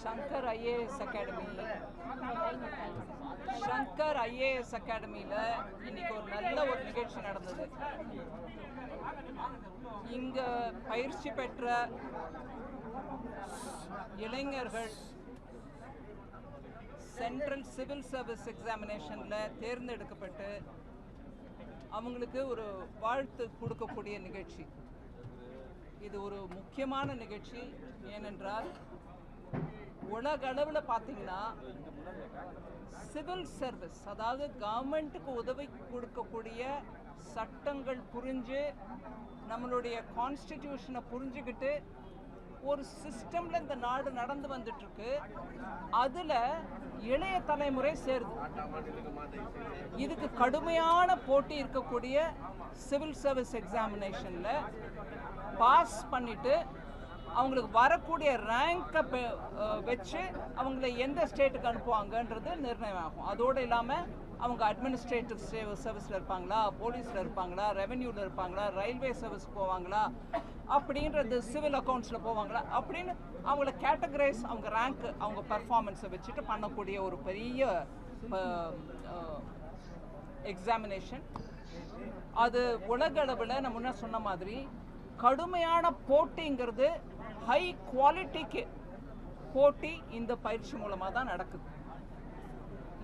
Shankar IAS அகாடமியில் இன்னைக்கு ஒரு நல்ல ஒரு நிகழ்ச்சி நடந்தது. இங்க பயிற்சி பெற்ற இளைஞர்கள் சென்ட்ரல் சிவில் சர்வீஸ் எக்ஸாமினேஷனில் தேர்ந்தெடுக்கப்பட்டு அவங்களுக்கு ஒரு வாழ்த்து கொடுக்கக்கூடிய நிகழ்ச்சி. இது ஒரு முக்கியமான நிகழ்ச்சி. ஏனென்றால் உலக அளவில் பார்த்தீங்கன்னா சிவில் சர்வீஸ், அதாவது கவர்மெண்ட்டுக்கு உதவி கொடுக்கக்கூடிய சட்டங்கள் புரிஞ்சு நம்மளுடைய கான்ஸ்டிடியூஷனை புரிஞ்சுக்கிட்டு ஒரு சிஸ்டம்ல இந்த நாடு நடந்து வந்துட்டு இருக்கு. அதுல இளைய தலைமுறை சேருது. இதுக்கு கடுமையான போட்டி இருக்கக்கூடிய சிவில் சர்வீஸ் எக்ஸாமினேஷன்ல பாஸ் பண்ணிட்டு அவங்களுக்கு வரக்கூடிய ரேங்கை வச்சு அவங்கள எந்த ஸ்டேட்டுக்கு அனுப்புவாங்கன்றது நிர்ணயம் ஆகும். அதோடு இல்லாமல் அவங்க அட்மினிஸ்ட்ரேட்டிவ் சர்வீஸில் இருப்பாங்களா, போலீஸில் இருப்பாங்களா, ரெவென்யூவில் இருப்பாங்களா, ரயில்வே சர்வீஸ் போவாங்களா, அப்படின்றது சிவில் அக்கௌண்ட்ஸில் போவாங்களா அப்படின்னு அவங்கள கேட்டகரைஸ், அவங்க ரேங்க், அவங்க பர்ஃபார்மன்ஸை வச்சுட்டு பண்ணக்கூடிய ஒரு பெரிய எக்ஸாமினேஷன். அது உலக அளவில் நான் முன்ன சொன்ன மாதிரி கடுமையான போட்டிங்கிறது, ஹை குவாலிட்டிக்கு போட்டி இந்த பயிற்சி மூலமாக தான் நடக்குது.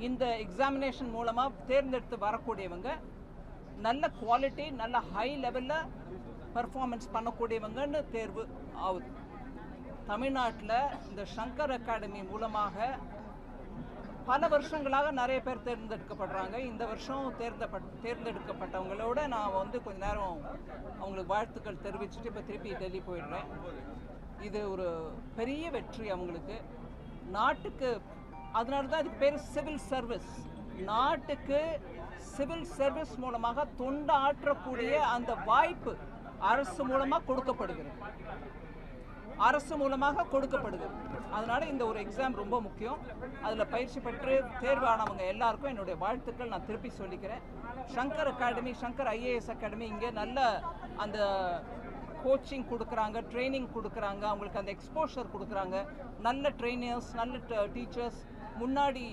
இந்த எக்ஸாமினேஷன் மூலமாக தேர்ந்தெடுத்து வரக்கூடியவங்க நல்ல குவாலிட்டி, நல்ல ஹை லெவலில் பர்ஃபார்மன்ஸ் பண்ணக்கூடியவங்கன்னு தேர்வு ஆகுது. தமிழ்நாட்டில் இந்த ஷங்கர் அகாடமி மூலமாக பல வருஷங்களாக நிறைய பேர் தேர்ந்தெடுக்கப்படுறாங்க. இந்த வருஷம் தேர்ந்தெடுக்கப்பட்டவங்களோட நான் கொஞ்ச நேரம் அவங்களுக்கு வாழ்த்துக்கள் தெரிவிச்சுட்டு இப்போ திருப்பி டெல்லி போயிடுறேன். இது ஒரு பெரிய வெற்றி அவங்களுக்கு, நாட்டுக்கு. அதனால தான் இதுக்கு பேர் சிவில் சர்வீஸ். நாட்டுக்கு சிவில் சர்வீஸ் மூலமாக தொண்டு ஆற்றக்கூடிய அந்த வாய்ப்பு அரசு மூலமாக கொடுக்கப்படுகிறது. அதனால இந்த ஒரு எக்ஸாம் ரொம்ப முக்கியம். அதில் பயிற்சி பெற்று தேர்வானவங்க எல்லாருக்கும் என்னுடைய வாழ்த்துக்கள் நான் திருப்பி சொல்லிக்கிறேன். Shankar academy, Shankar IAS academy இங்கே நல்ல அந்த கோச்சிங் கொடுக்குறாங்க, ட்ரைனிங் கொடுக்குறாங்க, அவங்களுக்கு அந்த எக்ஸ்போஷர் கொடுக்குறாங்க. நல்ல ட்ரெயினர்ஸ், நல்ல டீச்சர்ஸ், முன்னாடி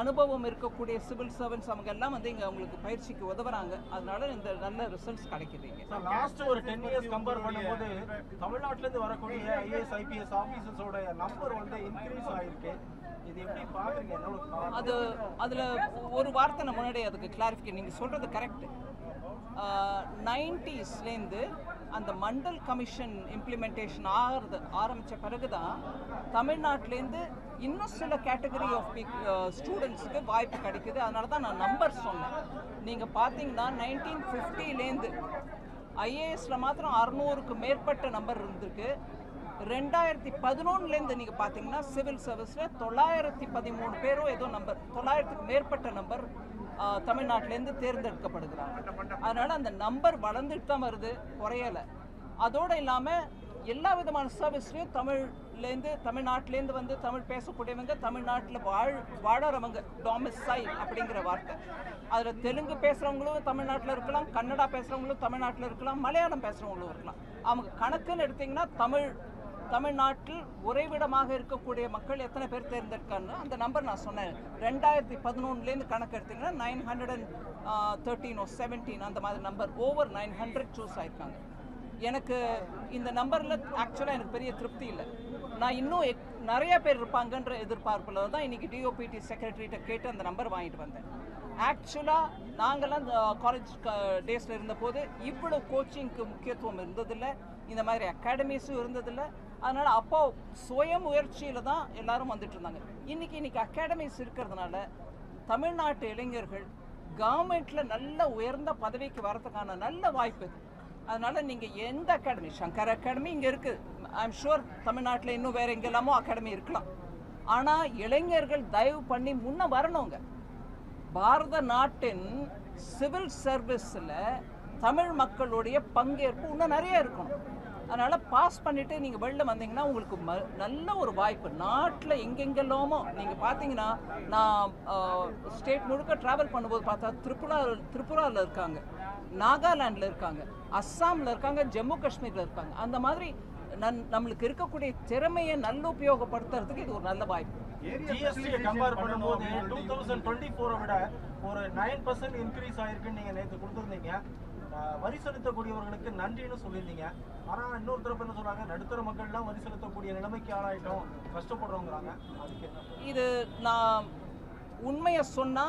அனுபவம் இருக்கக்கூடிய சிவில் சர்வன்ஸ் அவங்க எல்லாம் இங்கே அவங்களுக்கு பயிற்சிக்கு உதவுறாங்க. அதனால இந்த நல்ல ரிசல்ட்ஸ் கிடைக்குதுங்க. லாஸ்ட் ஒரு 10 இயர்ஸ் கம்பேர் பண்ணும்போது தமிழ்நாட்டிலேருந்து வரக்கூடிய ஐஏஎஸ் ஐபிஎஸ் ஆஃபீஸர்ஸோட நம்பர் இன்க்ரீஸ் ஆகிருக்கு. இது எப்படி பார்க்குறீங்க? அதில் ஒரு வார்த்தை நான் முன்னாடி அதுக்கு கிளாரிஃபிகேஷன். நீங்கள் சொல்கிறது கரெக்டு. 90ஸ்லேருந்து அந்த மண்டல் கமிஷன் இம்ப்ளிமெண்டேஷன் ஆரம்பித்த பிறகு தான் தமிழ்நாட்டிலேருந்து இன்னும் சில கேட்டகரி ஆஃப் ஸ்டூடெண்ட்ஸுக்கு வாய்ப்பு கிடைக்குது. அதனால தான் நான் நம்பர் சொன்னேன். நீங்கள் பார்த்தீங்கன்னா 1950லேருந்து ஐஏஎஸில் மாத்திரம் 600க்கு மேற்பட்ட நம்பர் இருந்திருக்கு. 2011லேருந்து நீங்கள் பார்த்தீங்கன்னா சிவில் சர்வீஸில் 913 பேரும் ஏதோ நம்பர், 900க்கு மேற்பட்ட நம்பர் தமிழ்நாட்டிலேருந்து தேர்ந்தெடுக்கப்படுகிறாங்க. அதனால் அந்த நம்பர் வளர்ந்துட்டு தான் வருது, குறையலை. அதோடு இல்லாமல் எல்லா விதமான சர்வீஸ்லையும் தமிழ்நாட்டிலேருந்து தமிழ் பேசக்கூடியவங்க, தமிழ்நாட்டில் வாழறவங்க, டாமிசைல் அப்படிங்கிற வார்த்தை. அதில் தெலுங்கு பேசுகிறவங்களும் தமிழ்நாட்டில் இருக்கலாம், கன்னடா பேசுகிறவங்களும் தமிழ்நாட்டில் இருக்கலாம், மலையாளம் பேசுகிறவங்களும் இருக்கலாம். அவங்க கணக்குன்னு எடுத்திங்கன்னா தமிழ்நாட்டில் உறைவிடமாக இருக்கக்கூடிய மக்கள் எத்தனை பேர் தேர்ந்தெடுக்காங்க அந்த நம்பர் நான் சொன்னேன். 2011லேருந்து கணக்கு எடுத்திங்கன்னா 913 or 17 அந்த மாதிரி நம்பர், ஓவர் 900 சூஸ் ஆயிருக்காங்க. எனக்கு இந்த நம்பரில் ஆக்சுவலாக எனக்கு பெரிய திருப்தி இல்லை. நான் இன்னும் நிறைய பேர் இருப்பாங்கன்ற எதிர்பார்ப்பில் தான் இன்றைக்கி டிஓபிடி செக்ரட்டரிகிட்ட கேட்டு அந்த நம்பர் வாங்கிட்டு வந்தேன். ஆக்சுவலாக நாங்கள்லாம் காலேஜ் டேஸில் இருந்தபோது இவ்வளோ கோச்சிங்க்கு முக்கியத்துவம் இருந்ததில்லை, இந்த மாதிரி அகாடமிஸும் இருந்ததில்லை. அதனால் அப்போ சுய முயற்சியில் தான் எல்லாரும் வந்துட்டு இருந்தாங்க. இன்னைக்கு அகாடமிஸ் இருக்கிறதுனால தமிழ்நாட்டு இளைஞர்கள் கவர்மெண்ட்டில் நல்ல உயர்ந்த பதவிக்கு வரதுக்கான நல்ல வாய்ப்பு இது. அதனால் நீங்கள் எந்த அகாடமி, ஷங்கர் அகாடமி இங்கே இருக்குது, ஐஎம் ஷுர் தமிழ்நாட்டில் இன்னும் வேறு எங்கெல்லாமோ அகாடமி இருக்கலாம். ஆனால் இளைஞர்கள் தயவு பண்ணி முன்ன வரணுங்க. பாரத நாட்டின் சிவில் சர்வீஸில் தமிழ் மக்களுடைய பங்கேற்பு இன்னும் நிறைய இருக்கணும். அதனால் பாஸ் பண்ணிவிட்டு நீங்கள் வெளில வந்தீங்கன்னா உங்களுக்கு நல்ல ஒரு வாய்ப்பு. நாட்டில் எங்கெங்கெல்லாமோ நீங்கள் பார்த்தீங்கன்னா, நான் ஸ்டேட் முழுக்க ட்ராவல் பண்ணும்போது பார்த்தா திரிபுராவில் இருக்காங்க, நாகாலாண்டில் இருக்காங்க, அஸ்ஸாமில் இருக்காங்க, ஜம்மு காஷ்மீரில் இருக்காங்க. அந்த மாதிரி நம்மளுக்கு இருக்கக்கூடிய திறமையை நல்ல உபயோகப்படுத்துறதுக்கு இது ஒரு நல்ல வாய்ப்பு. ஜிஎஸ்டியை கம்பேர் பண்ணும்போது 2024 விட ஒரு 9% இன்க்ரீஸ் ஆயிருக்குன்னு நீங்க நேற்று கொடுத்துருந்தீங்க. வரி செலுத்தக்கூடியவர்களுக்கு நன்றின்னு சொல்லியிருந்தீங்க. ஆனா இன்னொரு தரப்பு என்ன சொல்றாங்க, நடுத்தர மக்கள்லாம் வரி செலுத்தக்கூடிய நிலைமைக்கு ஆளாயிட்டோம், கஷ்டப்படுறோங்கிறாங்க. அதுக்கு இது நான் உண்மையை சொன்னா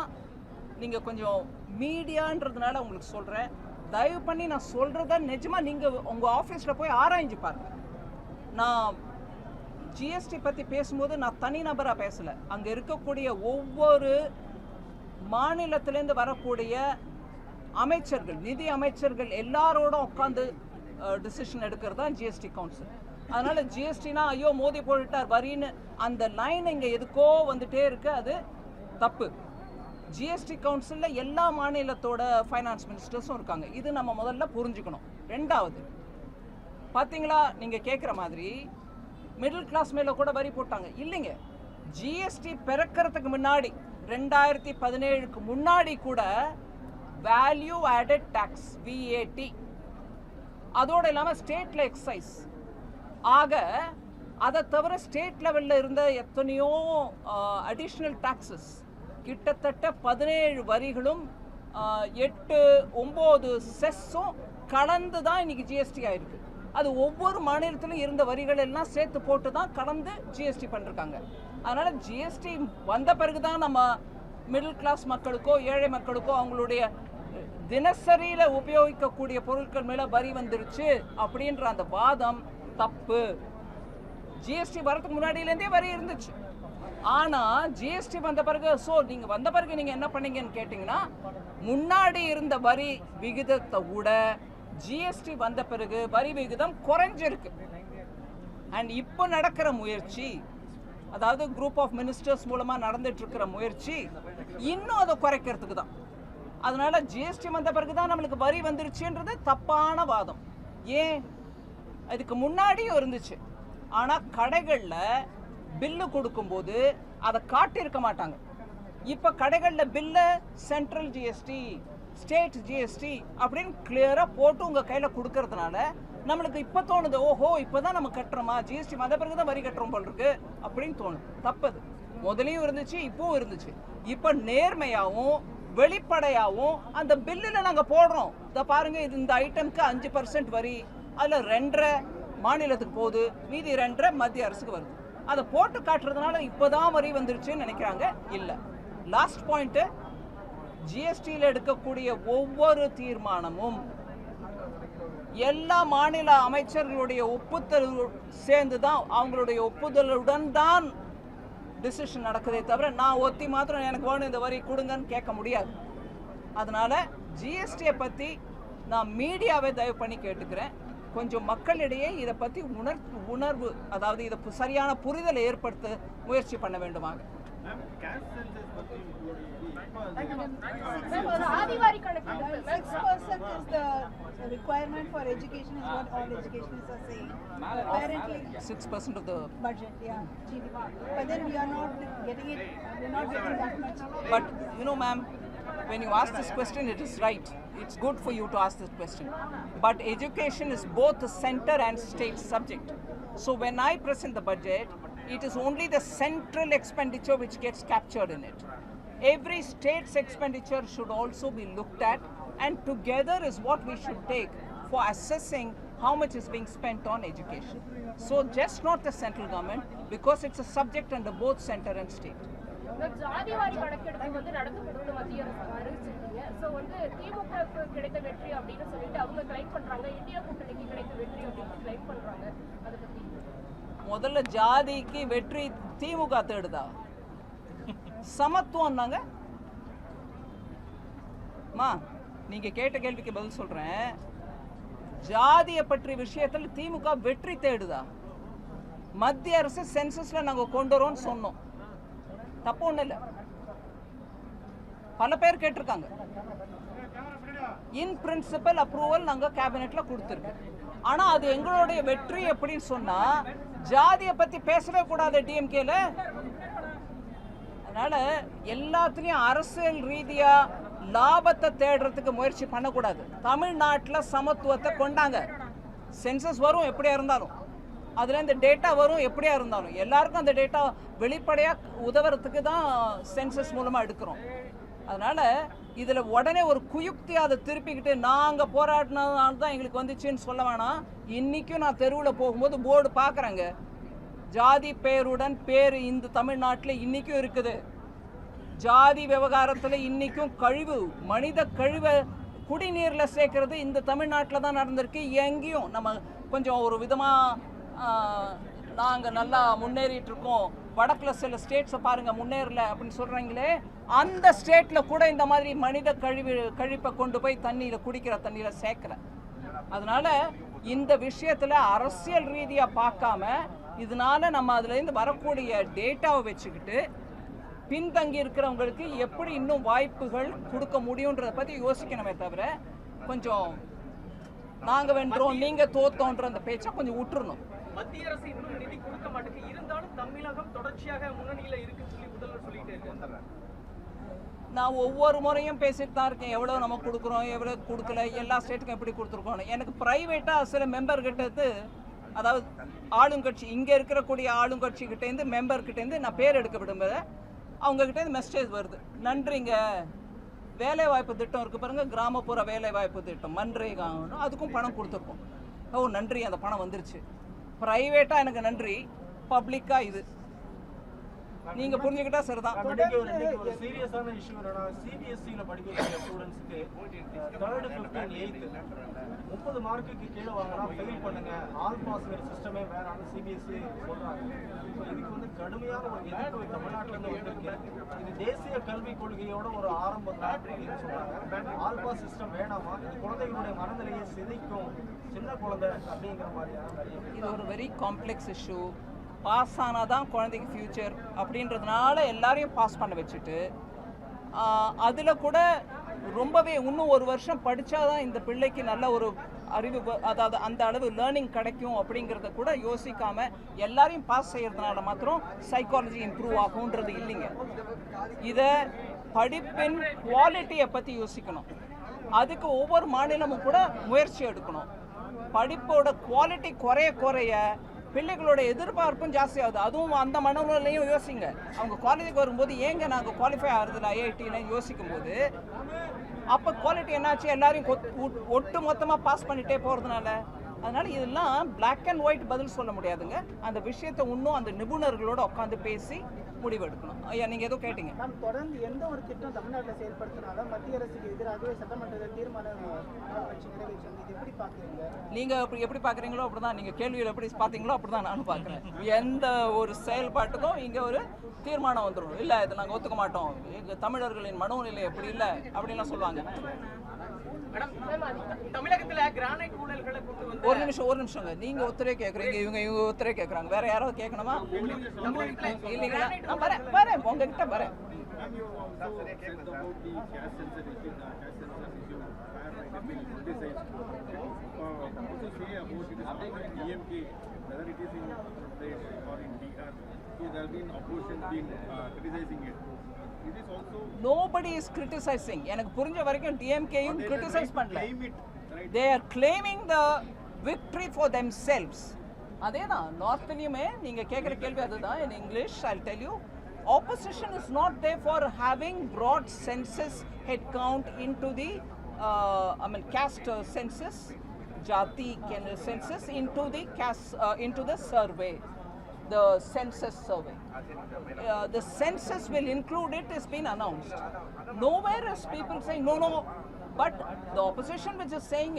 நீங்க கொஞ்சம் மீடியான்றதுனால உங்களுக்கு சொல்றேன். தயவு பண்ணி நான் சொல்றத நிஜமா நீங்க உங்க ஆஃபீஸ்ல போய் ஆராய்ஞ்சு பாருங்க. நான் ஜிஎஸ்டி பத்தி பேசும்போது நான் தனிநபரா பேசல. அங்க இருக்கக்கூடிய ஒவ்வொரு மாநிலத்திலேருந்து வரக்கூடிய அமைச்சர்கள், நிதி அமைச்சர்கள் எல்லாரோட உட்காந்து டிசிஷன் எடுக்கிறது தான் ஜிஎஸ்டி கவுன்சில். அதனால ஜிஎஸ்டினா ஐயோ மோதி போட்டுட்டார் வரின்னு அந்த லைன் இங்க எதுக்கோ வந்துட்டே இருக்கு, அது தப்பு. ஜிஎஸ்டி கவுன்சிலில் எல்லா மாநிலத்தோட ஃபைனான்ஸ் மினிஸ்டர்ஸும் இருக்காங்க. இது நம்ம முதல்ல புரிஞ்சுக்கணும். ரெண்டாவது பார்த்தீங்களா, நீங்கள் கேட்குற மாதிரி மிடில் கிளாஸ் மேலே கூட வரி போட்டாங்க இல்லைங்க. ஜிஎஸ்டி பிறக்கிறதுக்கு முன்னாடி 2017க்கு முன்னாடி கூட வேல்யூ ஆடட் டேக்ஸ் விஏடி, அதோட இல்லாமல் ஸ்டேட்ல எக்ஸைஸ் ஆக, அதை தவிர ஸ்டேட் லெவலில் இருந்த எத்தனையோ அடிஷ்னல் டாக்ஸஸ், கிட்டத்தட்ட 17 வரிகளும் 8-9 செஸ்ஸும் கலந்து தான் இன்னைக்கு ஜிஎஸ்டி ஆயிருக்கு. அது ஒவ்வொரு மாநிலத்திலும் இருந்த வரிகள் எல்லாம் சேர்த்து போட்டு தான் கலந்து ஜிஎஸ்டி பண்ணிருக்காங்க. அதனால ஜிஎஸ்டி வந்த பிறகு தான் நம்ம மிடில் கிளாஸ் மக்களுக்கோ ஏழை மக்களுக்கோ அவங்களுடைய தினசரியில உபயோகிக்கக்கூடிய பொருட்கள் மேல வரி வந்துருச்சு அப்படின்ற அந்த வாதம் தப்பு. ஜிஎஸ்டி வரதுக்கு முன்னாடியிலேருந்தே வரி இருந்துச்சு. ஆனா ஜிஎஸ்டி வந்த பிறகு நீங்க வந்த பிறகு நீங்க என்ன பண்ணீங்கன்னு கேட்டீங்கன்னா, முன்னாடி இருந்த வரி விகிதத்தை விட ஜிஎஸ்டி வந்த பிறகு வரி விகிதம் குறைஞ்சிருக்கு. அண்ட் இப்போ நடக்கிற முயற்சி, அதாவது குரூப் ஆஃப் மினிஸ்டர்ஸ் மூலமா நடந்துட்டு இருக்கிற முயற்சி இன்னும் அதை குறைக்கிறதுக்கு தான். அதனால ஜிஎஸ்டி வந்த பிறகு தான் நம்மளுக்கு வரி வந்துருச்சுன்றது தப்பான வாதம். ஏன், அதுக்கு முன்னாடியும் இருந்துச்சு. ஆனா கடைகள்ல பில்லு கொடுக்கும்போது அதை காட்டியிருக்க மாட்டாங்க. இப்ப கடைகள்ல பில்ல சென்ட்ரல் ஜிஎஸ்டி, ஸ்டேட் ஜிஎஸ்டி அப்படின்னு கிளியரா போட்டு உங்க கையில கொடுக்கறதுனால நம்மளுக்கு இப்ப தோணுது, ஓஹோ இப்பதான் நம்ம கட்டுறோமா, ஜிஎஸ்டி வந்த பிறகுதான் வரி கட்டுறோம் போல் இருக்கு அப்படின்னு தோணும். தப்பது. முதலையும் இருந்துச்சு, இப்பவும் இருந்துச்சு. இப்ப நேர்மையாவும் வெளிப்படையாவும் அந்த பில்லுல நாங்க போடுறோம், இத பாருங்க இது இந்த ஐட்டம்க்கு 5% வரி, அதுல 2.5 மாநிலத்துக்கு போகுது, மீதி 2.5 மத்திய அரசுக்கு வருது. அதை போட்டு காட்டுறதுனால இப்பதான் வரி வந்துருச்சுன்னு நினைக்கிறாங்க. இல்ல. லாஸ்ட் பாயிண்ட், ஜிஎஸ்டியில் எடுக்கக்கூடிய ஒவ்வொரு தீர்மானமும் எல்லா மாநில அமைச்சர்களுடைய ஒப்புதல் சேர்ந்து தான், அவங்களுடைய ஒப்புதலுடன் தான் டிசிஷன் நடக்குதே தவிர நான் ஒத்தி மாத்திரம் எனக்கு வேணும் இந்த வரி கொடுங்கன்னு கேட்க முடியாது. அதனால ஜிஎஸ்டியை பற்றி நான் மீடியாவை தயவு பண்ணி கேட்டுக்கிறேன், கொஞ்சம் மக்களிடையே இதை பற்றி உணர்வு, அதாவது இதை சரியான புரிதலை ஏற்படுத்த முயற்சி பண்ண வேண்டுமாங்க. ஆதிவாரி கணக்கு 6% is the requirement for education, is what all educationists are saying. Apparently 6% of the budget, yeah, GDP. But then we are not getting it. We are not getting that much. But you know, ma'am, when you ask this question, it is right. It's good for you to ask this question. But education is both a center and state subject. So when I present the budget, it is only the central expenditure which gets captured in it. Every state's expenditure should also be looked at, and together is what we should take for assessing how much is being spent on education. So just not the central government, because it's a subject under both center and state. ஜாதிவாரி கணக்கெடுப்பு வந்து நடத்தப்படும்னு மத்திய அரசு அறிவிச்சிருக்கீங்க. So வந்து திமுகவுக்கு கிடைத்த வெற்றி அப்படின்னு சொல்லிட்டு அவங்க கிளைம் பண்றாங்க, இந்தியா கூட்டணிக்கு கிடைத்த வெற்றி அப்படின்னு கிளைம் பண்றாங்க. அதை பத்தி முதல்ல ஜாதிக்கு வெற்றி திமுக தேடுதா? சமத்துவம்னாங்க. நீங்க கேட்ட கேள்விக்கு பதில் சொல்றேன். ஜாதியை பற்றிய விஷயத்தில் திமுக வெற்றி தேடுதா? மத்திய அரசு சென்சஸ்ல நாங்க கொண்டு வரோம்னு சொன்னோம், தப்பு ஒண்ணு இல்ல. பல பேர் கேட்டிருக்காங்க. இன் பிரின்சிபல் அப்ரூவல் நாங்க கேபினெட்ல கொடுத்துருக்கோம். ஆனா அது எங்களுடைய வெற்றி எப்படின்னு சொன்னா, ஜாதியை பத்தி பேசவே கூடாது டிஎம்கேல. அதனால எல்லாத்துலயும் அரசியல் ரீதியா லாபத்தை தேடுறதுக்கு முயற்சி பண்ணக்கூடாது. தமிழ்நாட்டில் சமத்துவத்தை கொண்டாங்க. சென்சஸ் வரும் எப்படியா இருந்தாலும். அதில் இந்த டேட்டா வரும். எப்படியா இருந்தாலும் எல்லாருக்கும் அந்த டேட்டா வெளிப்படையாக உதவுறதுக்கு தான் சென்சஸ் மூலமாக எடுக்கிறோம். அதனால் இதில் உடனே ஒரு குயுக்தி அதை திருப்பிக்கிட்டு நாங்கள் போராடினதுனால தான் எங்களுக்கு வந்துச்சுன்னு சொல்ல வேணாம். இன்றைக்கும் நான் தெருவில் போகும்போது போர்டு பார்க்குறேங்க, ஜாதி பேருடன் பேர் இந்த தமிழ்நாட்டில் இன்றைக்கும் இருக்குது. ஜாதி விவகாரத்தில் இன்றைக்கும் கழிவு, மனித கழிவை குடிநீரில் சேர்க்கறது இந்த தமிழ்நாட்டில் தான் நடந்திருக்கு. எங்கேயும் நம்ம கொஞ்சம் ஒரு விதமாக நாங்கள் நல்லா முன்னேறிட்டு இருக்கோம், வடக்கில் சில ஸ்டேட்ஸை பாருங்கள் முன்னேறல அப்படின்னு சொல்கிறாங்களே, அந்த ஸ்டேட்டில் கூட இந்த மாதிரி மனித கழிப்பை கொண்டு போய் தண்ணியில் குடிக்கிற தண்ணியில் சேர்க்கல. அதனால் இந்த விஷயத்தில் அரசியல் ரீதியாக பார்க்காம இதனால நம்ம அதுலேருந்து வரக்கூடிய டேட்டாவை வச்சுக்கிட்டு பின்தங்கி இருக்கிறவங்களுக்கு எப்படி இன்னும் வாய்ப்புகள் கொடுக்க முடியுன்றதை பற்றி யோசிக்கணுமே தவிர கொஞ்சம் நாங்கள் வென்றோம் நீங்கள் தோத்தோன்ற அந்த பேச்சை கொஞ்சம் விட்டுறணும். மத்திய அரசு இன்னும் நிதி கொடுக்க மாட்டேங்குது, இருந்தாலும் தமிழகம் தொடர்ச்சியாக முன்னணியில் இருக்குன்னு சொல்லி முதல்வர் சொல்லிட்டே இருக்காங்க. நான் ஒவ்வொரு முறையும் பேசிட்டு தான் இருக்கேன், எவ்வளோ நம்ம கொடுக்குறோம், எவ்வளோ கொடுக்கல, எல்லா ஸ்டேட்டுக்கும் எப்படி கொடுத்துருக்கோம். எனக்கு ப்ரைவேட்டாக சில மெம்பர்கிட்டது, அதாவது ஆளுங்கட்சி இங்கே இருக்கக்கூடிய ஆளுங்கட்சிக்கிட்டேருந்து மெம்பர்கிட்டேருந்து நான் பேர் எடுக்க விடும்போது அவங்கக்கிட்டேருந்து மெசேஜ் வருது, நன்றிங்க வேலைவாய்ப்பு திட்டம் இருக்குது பாருங்கள், கிராமப்புற வேலைவாய்ப்பு திட்டம் மன்ரேகா, அதுக்கும் பணம் கொடுத்துருக்கோம். ஓ நன்றி, அந்த பணம் வந்துருச்சு. ப்ரைவேட்டாக எனக்கு நன்றி, பப்ளிக்காக இது நீங்கள் புரிஞ்சுக்கிட்டா சரிதான். ஒரு சீரியஸான இஷ்யூ என்னன்னா, சிபிஎஸ்சியில் படிக்கக்கூடிய ஸ்டூடெண்ட்ஸுக்கு 3rd 15 8 30 மார்க்குக்கு கீழே வாங்கினா ஃபெயில் பண்ணுங்க, ஆல் பாஸ்ங்கிற சிஸ்டமே வேணாம்னு சிபிஎஸ்சி சொல்றாங்க. இதுக்கு வந்து கடுமையான ஒரு எதிர்ப்பு தமிழ்நாட்டிலேருந்து வந்திருக்கு. இது தேசிய கல்விக் கொள்கையோட ஒரு ஆரம்பம் தான் அப்படின்னு சொல்றாங்க. ஆல் பாஸ் சிஸ்டம் வேணாமா, இது குழந்தைகளுடைய மனநிலையை சிதைக்கும், சின்ன குழந்தை அப்படிங்கிற மாதிரியான இது ஒரு வெரி காம்ப்ளெக்ஸ் இஷ்யூ. பாஸ் ஆனால் தான் குழந்தைக்கு ஃப்யூச்சர் அப்படின்றதுனால எல்லாரையும் பாஸ் பண்ண வச்சுட்டு அதில் கூட ரொம்பவே இன்னும் ஒரு வருஷம் படித்தா தான் இந்த பிள்ளைக்கு நல்ல ஒரு அறிவு, அதாவது அந்த அளவு லேர்னிங் கிடைக்கும் அப்படிங்கிறத கூட யோசிக்காமல் எல்லாரையும் பாஸ் செய்கிறதுனால மாத்திரம் சைக்காலஜி இம்ப்ரூவ் ஆகுன்றது இல்லைங்க. இதை படிப்பின் குவாலிட்டியை பற்றி யோசிக்கணும். அதுக்கு ஒவ்வொரு மாநிலமும் கூட முயற்சி எடுக்கணும். படிப்போட குவாலிட்டி குறைய பிள்ளைகளோட எதிர்பார்ப்பும் ஜாஸ்தியாகுது. அதுவும் அந்த மனநிலையும் யோசிங்க. அவங்க காலேஜுக்கு வரும்போது ஏங்க நாங்கள் குவாலிஃபை ஆகுறதுல ஐஐடின்னு யோசிக்கும் போது அப்போ குவாலிட்டி என்னாச்சு, எல்லாரையும் ஒட்டு மொத்தமாக பாஸ் பண்ணிகிட்டே போகிறதுனால. அதனால் இதெல்லாம் பிளாக் அண்ட் ஒயிட் பதில் சொல்ல முடியாதுங்க. அந்த விஷயத்தை இன்னும் அந்த நிபுணர்களோட உட்காந்து பேசி முடிவெடுக்கணும். ஐயா நீங்கள் ஏதோ கேட்டீங்க. நாம் தொடர்ந்து எந்த ஒரு திட்டம் தமிழ்நாட்டில் செயல்படுத்தினாலும் மத்திய அரசுக்கு எதிராகவே சட்டமன்றத்தில் தீர்மானம் நிறைவேற்றி, எப்படி பார்க்குறீங்க நீங்கள் எப்படி பார்க்குறீங்களோ அப்படி தான், நீங்கள் கேள்வியில் எப்படி பார்த்தீங்களோ அப்படி தான் நானும் பார்க்குறேன். எந்த ஒரு செயல்பாட்டுக்கும் இங்கே ஒரு தீர்மானம் வந்துடும், இல்லை இதை நாங்கள் ஒத்துக்க மாட்டோம், எங்கள் தமிழர்களின் மனோநிலை எப்படி இல்லை அப்படின்லாம் சொல்லுவாங்க. தமிழகத்துல கிரானைட் ஊழல்களை கொண்டு வந்து ஒரு நிமிஷங்க, நீங்க ஒருத்தரே கேக்குறீங்க, இவங்க ஒருத்தரே கேக்குறாங்க, வேற யாராவது கேட்கணுமா? இல்லைங்களா? நான் வரேன் உங்ககிட்ட வரேன். Nobody is criticizing. எனக்கு புரிஞ்ச வரைக்கும் டிஎம்கேயும் கிரிட்டிசைஸ் பண்ணல. They are claiming the victory for themselves. அதேதான் நார்த்லயுமே நீங்க கேட்குற கேள்வி அதுதான். In English I'll tell you, opposition is not there for having brought census head count into the caste census, jati census into the survey, the census survey. The census will include it has been announced. Nowhere is people saying no, but the opposition which is saying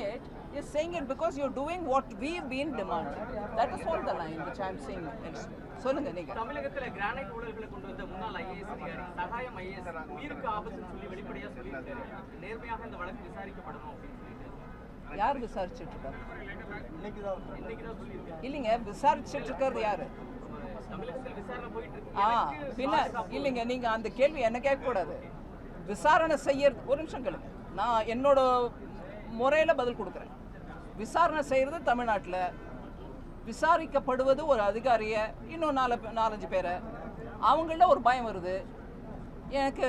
it because you're doing what we've been demanding. That is all the line which I'm saying. சொல்லுங்க நீங்க. தமிழகத்துல granite ஊழல்களை கொண்டு வந்த முன்னாள் IAS அதிகாரி சகாயம் IAS உயிருக்கு ஆபத்துன்னு சொல்லி வெளிப்படையா சொல்லியிருக்காரு. நேர்மையாக இந்த வழக்கு விசாரிக்கப்படணும் அப்படின்னு சொல்லிட்டு யார் விசாரிச்சுட்டு இருக்காரு? இன்னைக்குதான் சொல்லியிருக்காரு. இல்லைங்க, விசாரிச்சுட்டு இருக்கிறது யாரு? தமிழகத்தில் விசாரணை போயிட்டு இருக்கு. பின்ன இல்லைங்க, நீங்க அந்த கேள்வி என்ன கேட்கக்கூடாது. விசாரணை செய்யறது, ஒரு நிமிஷம் கேளுங்க, நான் என்னோட முறையில் பதில் கொடுக்குறேன். விசாரணை செய்கிறது தமிழ்நாட்டில், விசாரிக்கப்படுவது ஒரு அதிகாரியை, இன்னும் 4-5 பேரை. அவங்கள ஒரு பயம் வருது, எனக்கு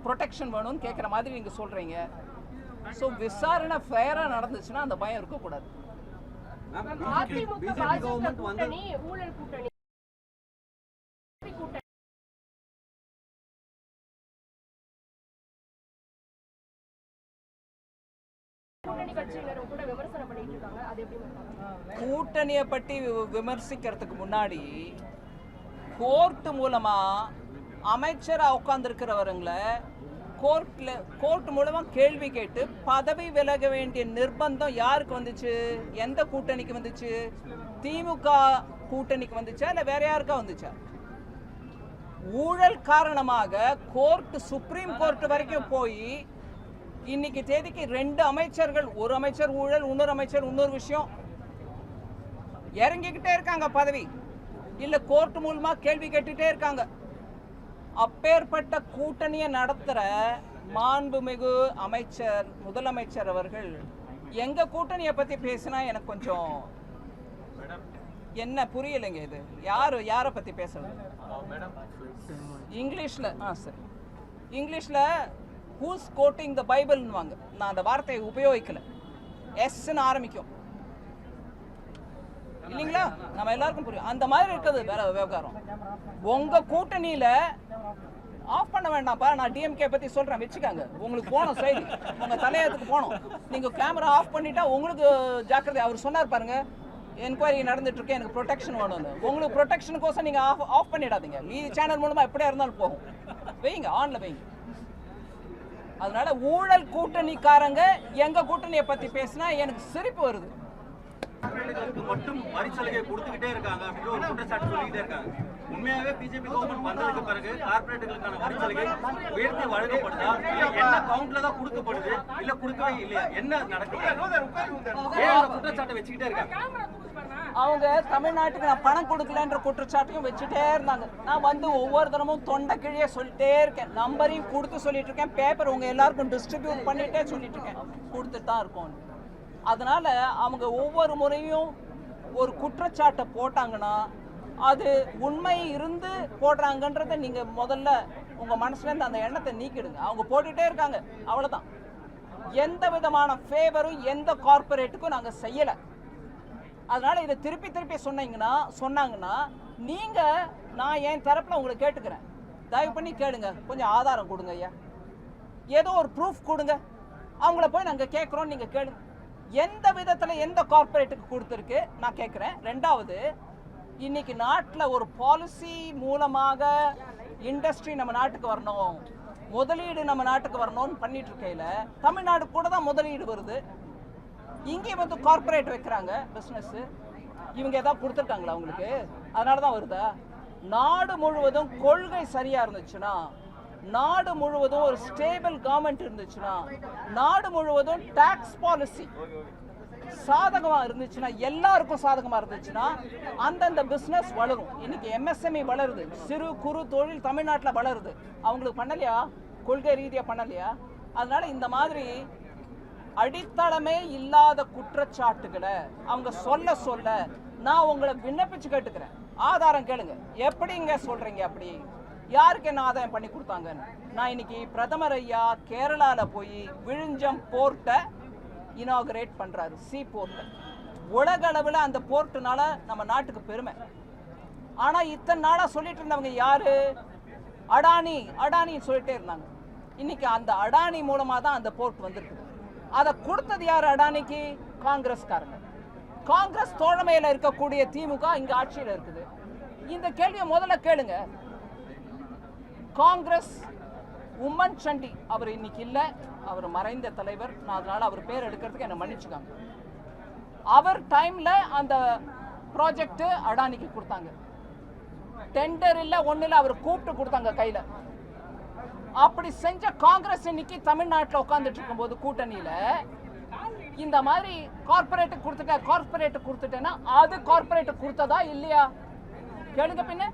ப்ரொடெக்ஷன் வேணும்னு கேட்குற மாதிரி நீங்கள் சொல்கிறீங்க. ஸோ விசாரணை ஃபேராக நடந்துச்சுன்னா அந்த பயம் இருக்கக்கூடாது. அதிமுக பாஜக கூட்டணி ஊழல் கூட்டணி கூட்டணி கட்சியினரும் கூட விமர்சனம் பண்ணிட்டு இருக்காங்க. அது எப்படி பார்க்கணும்? கூட்டணியை பற்றி விமர்சிக்கிறதுக்கு முன்னாடி கோர்ட் மூலமா அமைச்சரா உட்கார்ந்துருக்கிறவங்களை கோர்ட் மூலமா கேள்வி கேட்டு பதவி விலக வேண்டிய நிர்பந்தம் யாருக்கு வந்துச்சு? எந்த கூட்டணிக்கு வந்துச்சு? திமுக கூட்டணிக்கு வந்துச்சா இல்ல வேற யாருக்கா வந்துச்சா? ஊழல் காரணமாக கோர்ட், சுப்ரீம் கோர்ட் வரைக்கும் போய் இன்னைக்கு தேதிக்கு 2 அமைச்சர்கள், ஒரு அமைச்சர் ஊழல், இன்னொரு அமைச்சர் இன்னொரு விஷயம், இறங்கிக்கிட்டே இருக்காங்க பதவி. இல்ல கோர்ட் மூலமா கேள்வி கேட்டுட்டே இருக்காங்க. அப்பேற்பட்ட கூட்டணியை நடத்துற மாண்புமிகு அமைச்சர், முதலமைச்சர் அவர்கள் எங்க கூட்டணியை பத்தி பேசினா எனக்கு கொஞ்சம் என்ன புரியலைங்க. இது யாரை பத்தி பேசுறது? இங்கிலீஷ்ல சரி, இங்கிலீஷ்ல ஹூஸ் கோட்டிங் த பைபிள்னுவாங்க. நான் அந்த வார்த்தையை உபயோகிக்கல. எஸ்ன்னு ஆரம்பிக்கும் இல்லைங்களா? நம்ம எல்லாருக்கும் புரியும். அந்த மாதிரி இருக்குது வேற விவகாரம். உங்க கூட்டணியில ஆஃப் பண்ண வேண்டாம்ப்பா. நான் டிஎம்கே பத்தி சொல்றேன், வச்சுக்காங்க. உங்களுக்கு போனோம் செய்தி, உங்க தலையத்துக்கு போனோம். நீங்க கேமரா ஆஃப் பண்ணிட்டா உங்களுக்கு ஜாக்கிரதை. அவர் சொன்னார் பாருங்க, என்கொயரி நடந்துட்டு இருக்கு, எனக்கு ப்ரொடெக்ஷன் வேணும்னு. உங்களுக்கு ப்ரொடெக்ஷனுக்கோசம் நீங்க ஆஃப் பண்ணிடாதீங்க. சேனல் மூலமா எப்படியா இருந்தாலும் போகும். வைங்க, ஆன்ல வைங்க. அதனால ஊழல் கூட்டணிக்காரங்க எங்க கூட்டணியை பத்தி பேசினா எனக்கு சிரிப்பு வருது. மட்டும் வரி சலுகை கொடுத்துக்கிட்டே இருக்காங்க அப்படின்ற ஒரு குற்றச்சாட்டு சொல்லிக்கிட்டே இருக்காங்க. உண்மையாவே பிஜேபி கவர்மெண்ட் வந்ததுக்கு பிறகு கார்பரேட்டுகளுக்கான வரி சலுகை உயர்த்தி வழங்கப்படுதா, என்ன கவுண்ட்ல தான் கொடுக்கப்படுது, இல்ல கொடுக்கவே இல்லையா, என்ன நடக்குது? ஏன் அந்த குற்றச்சாட்டை வச்சுக்கிட்டே இருக்காங்க? அவங்க தமிழ்நாட்டுக்கு நான் பணம் கொடுக்கலன்ற குற்றச்சாட்டையும் வச்சுட்டே இருந்தாங்க. நான் வந்து ஒவ்வொரு தினமும் தொண்டை கிழியே சொல்லிட்டே இருக்கேன், நம்பரையும் கொடுத்து சொல்லிட்டு இருக்கேன், பேப்பர் உங்க எல்லாருக்கும் டிஸ்ட்ரிபியூட் பண்ணிட்டே சொல்லிட்டு இருக்கேன், கொடுத்துட்டு தான் இருக்கோம். அதனால அவங்க ஒவ்வொரு முறையும் ஒரு குற்றச்சாட்டை போட்டாங்கன்னா அது உண்மை இருந்து போடுறாங்கன்றத நீங்க முதல்ல உங்க மனசுல இருந்து அந்த எண்ணத்தை நீக்கிடுங்க. அவங்க போட்டுட்டே இருக்காங்க, அவ்வளவுதான். எந்த விதமான ஃபேவரும் எந்த கார்பரேட்டுக்கும் நாங்க செய்யல. அதனால இதை திருப்பி திருப்பி சொன்னாங்கன்னா நீங்க, நான் என் தரப்புல உங்களை கேட்டுக்கிறேன், தயவு பண்ணி கேளுங்க, கொஞ்சம் ஆதாரம் கொடுங்க ஐயா, ஏதோ ஒரு ப்ரூஃப் கொடுங்க. அவங்கள போய் நாங்க கேட்குறோம், நீங்க கேளுங்க. எந்த விதத்துல எந்த கார்பரேட்டுக்கு கொடுத்துருக்கு நான் கேட்குறேன். ரெண்டாவது, இன்னைக்கு நாட்டில் ஒரு பாலிசி மூலமாக இண்டஸ்ட்ரி நம்ம நாட்டுக்கு வரணும், முதலீடு நம்ம நாட்டுக்கு வரணும்னு பண்ணிட்டு இருக்கையில தமிழ்நாடு கூட தான் முதலீடு வருது. இங்கே வந்து கார்பரேட் வைக்கிறாங்க பிஸ்னஸ். இவங்க ஏதாவது கொடுத்துருக்காங்களா அவங்களுக்கு? அதனால தான் வருதா? நாடு முழுவதும் கொள்கை சரியா இருந்துச்சுன்னா, நாடு முழுவதும் ஒரு ஸ்டேபிள் கவர்மெண்ட் இருந்துச்சுன்னா, நாடு முழுவதும் டாக்ஸ் பாலிசி சாதகமா இருந்துச்சுன்னா, எல்லாருக்கும் சாதகமா இருந்துச்சுன்னா அந்தந்த பிசினஸ் வளரும். இன்னைக்கு எம்எஸ்எம்இ வளருது, சிறு குறு தொழில் தமிழ்நாட்டில் வளருது. அவங்களுக்கு பண்ணலையா? கொள்கை ரீதியா பண்ணலையா? அதனால இந்த மாதிரி அடித்தளமே இல்லாத குற்றச்சாட்டுகளை அவங்க சொல்ல நான் உங்களை விண்ணப்பிச்சு கேட்டுக்கிறேன், ஆதாரம் கேளுங்க. எப்படிங்க சொல்றீங்க? அப்படி யாருக்கு என்ன ஆதாயம் பண்ணி கொடுத்தாங்கன்னு? நான் இன்னைக்கு பிரதமர் ஐயா கேரளால போய் விழிஞ்சம் போர்ட்டை இனாகரேட் பண்றாரு, சி போர்ட்டை. உலக அளவில் அந்த போர்ட்டுனால நம்ம நாட்டுக்கு பெருமை. ஆனா இத்தனை நாளா சொல்லிட்டு இருந்தவங்க யாரு? அடானி சொல்லிட்டே இருந்தாங்க. இன்னைக்கு அந்த அடானி மூலமா தான் அந்த போர்ட் வந்திருக்குது. அதை கொடுத்தது யாரு அடானிக்கு? காங்கிரஸ்காரங்க. காங்கிரஸ் தோழமையில இருக்கக்கூடிய திமுக இங்க ஆட்சியில இருக்குது. இந்த கேள்வியை முதல்ல கேளுங்க. காங்கிரஸ் உம்மன் சண்டி அவர் இன்னைக்கு இல்ல, அவர் மறைந்த தலைவர். நான் அதனால அவர் பேர் எடுக்கிறதுக்கு என்ன மன்னிச்சுக்காங்க. அவர் டைம்ல அந்த ப்ராஜெக்ட் அடானிக்கு கொடுத்தாங்க. டெண்டர் இல்ல, ஒண்ணு இல்ல, அவர் கூப்பிட்டு கொடுத்தாங்க கையில. அப்படி செஞ்ச காங்கிரஸ் இன்னைக்கு தமிழ்நாட்டில் உட்கார்ந்துட்டு இருக்கும்போது கூட்டணியில இந்த மாதிரி கார்பரேட் கொடுத்துட்டேன்னா அது கார்பரேட் கொடுத்ததா இல்லையா? கேளுங்க பின்ன.